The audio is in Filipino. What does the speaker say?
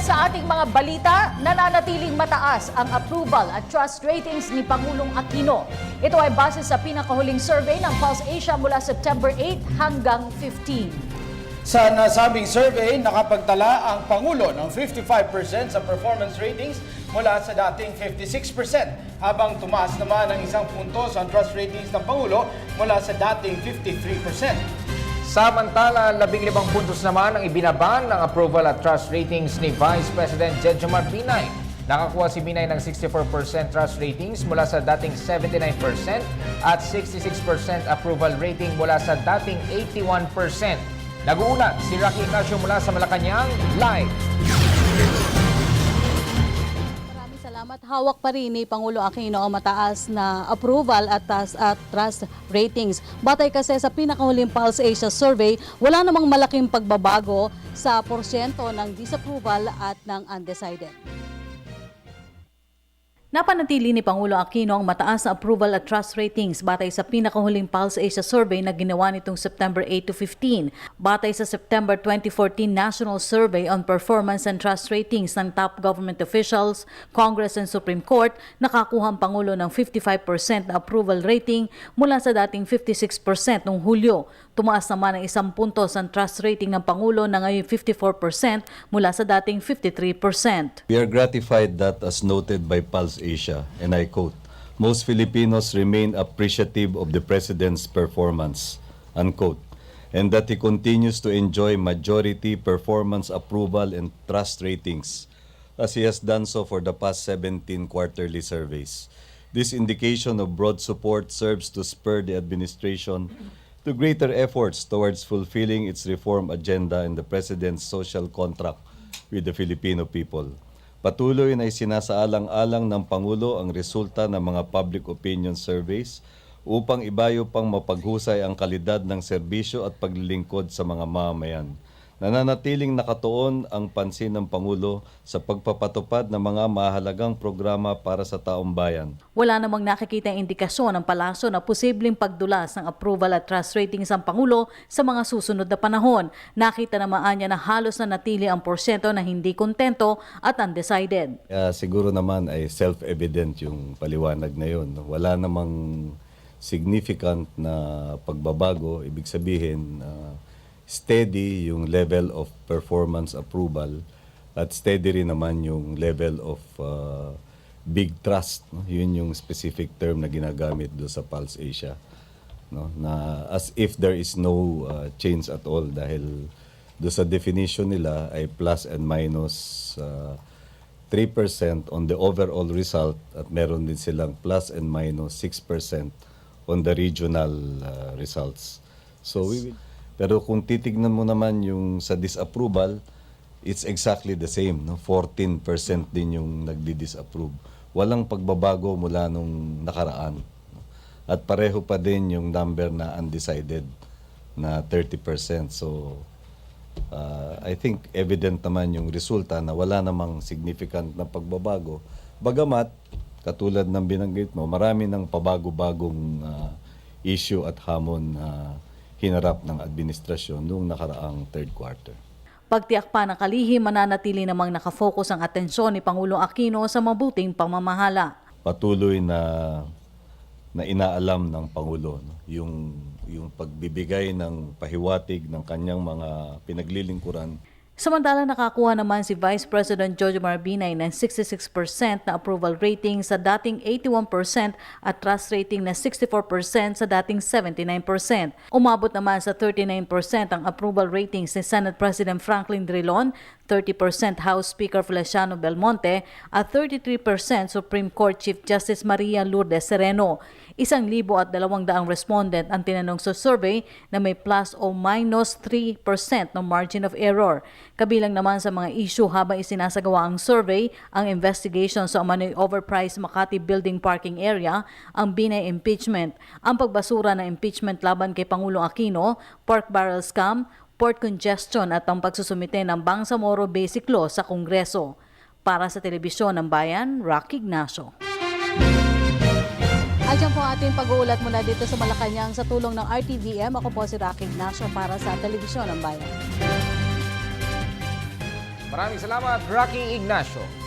sa ating mga balita, nananatiling mataas ang approval at trust ratings ni Pangulong Aquino. Ito ay base sa pinakahuling survey ng Pulse Asia mula September 8 hanggang 15. Sa nasabing survey, nakapagtala ang Pangulo ng 55% sa performance ratings mula sa dating 56%, habang tumaas naman ang isang puntos ang trust ratings ng Pangulo mula sa dating 53%. Samantala, 15 puntos naman ang ibinaban ng approval at trust ratings ni Vice President Jejomar Binay. Nakakuha si Binay ng 64% trust ratings mula sa dating 79% at 66% approval rating mula sa dating 81%. Nag-uulat si Rocky Ignacio mula sa Malacanang, live. Salamat. Hawak pa rin ni Pangulo Aquino ang mataas na approval at trust ratings. Batay kasi sa pinakahuling Pulse Asia survey, wala namang malaking pagbabago sa porsyento ng disapproval at ng undecided. Napanatili ni Pangulo Aquino ang mataas na approval at trust ratings batay sa pinakahuling Pulse Asia survey na ginawa nitong September 8 to 15. Batay sa September 2014 National Survey on Performance and Trust Ratings ng top government officials, Congress and Supreme Court, nakakuha ang Pangulo ng 55% na approval rating mula sa dating 56% noong Hulyo. Tumaas naman ng 1 puntos ang trust rating ng Pangulo na ngayon 54% mula sa dating 53%. We are gratified that, as noted by Pulse Asia, and I quote, "Most Filipinos remain appreciative of the President's performance," unquote, and that he continues to enjoy majority performance approval and trust ratings, as he has done so for the past 17 quarterly surveys. This indication of broad support serves to spur the administration to greater efforts towards fulfilling its reform agenda and the President's social contract with the Filipino people. Patuloy na isinasaalang-alang ng Pangulo ang resulta ng mga public opinion surveys upang ibayo pang mapaghusay ang kalidad ng serbisyo at paglilingkod sa mga mamamayan. Nananatiling nakatuon ang pansin ng Pangulo sa pagpapatupad ng mga mahalagang programa para sa taong bayan. Wala namang nakikita indikasyon ng palasyo na posibleng pagdulas ng approval at trust ratings ng Pangulo sa mga susunod na panahon. Nakita naman niya na halos na natili ang porsyento na hindi kontento at undecided. Siguro naman ay self-evident yung paliwanag na yun. Wala namang significant na pagbabago, ibig sabihin steady yung level of performance approval at steady rin naman yung level of big trust. No? Yun yung specific term na ginagamit do sa Pulse Asia. No? Na as if there is no change at all dahil do sa definition nila ay plus and minus 3% on the overall result at meron din silang plus and minus 6% on the regional results. So we will. Pero kung titignan mo naman yung sa disapproval, it's exactly the same. No? 14% din yung nagdi-disapprove. Walang pagbabago mula nung nakaraan. No? At pareho pa din yung number na undecided na 30%. So I think evident naman yung resulta na wala namang significant na pagbabago. Bagamat, katulad ng binanggit mo, marami ng pabago-bagong issue at hamon na hinarap ng administrasyon noong nakaraang third quarter. Pagtiyak pa ng kalihim, mananatili namang nakafocus ang atensyon ni Pangulong Aquino sa mabuting pamamahala. Patuloy na inaalam ng Pangulo no? yung pagbibigay ng pahiwatig ng kanyang mga pinaglilingkuran. Samantala nakakuha naman si Vice President Jejomar Binay ng 66% na approval rating sa dating 81% at trust rating na 64% sa dating 79%. Umabot naman sa 39% ang approval ratings ni Senate President Franklin Drilon, 30% House Speaker Feliciano Belmonte at 33% Supreme Court Chief Justice Maria Lourdes Sereno. 1,200 respondent ang tinanong sa survey na may plus o minus 3% ng margin of error. Kabilang naman sa mga issue habang isinasagawa ang survey, ang investigation sa umano'y overpriced Makati Building Parking Area, ang Binay impeachment, ang pagbasura ng impeachment laban kay Pangulong Aquino, pork barrel scam, port congestion at ang pagsusumite ng Bangsamoro Basic Law sa Kongreso. Para sa Telebisyon ng Bayan, Rocky Ignacio. Ayan po ating pag-uulat mula dito sa Malacanang sa tulong ng RTVM. Ako po si Rocky Ignacio para sa Telebisyon ng Bayan. Maraming salamat, Rocky Ignacio.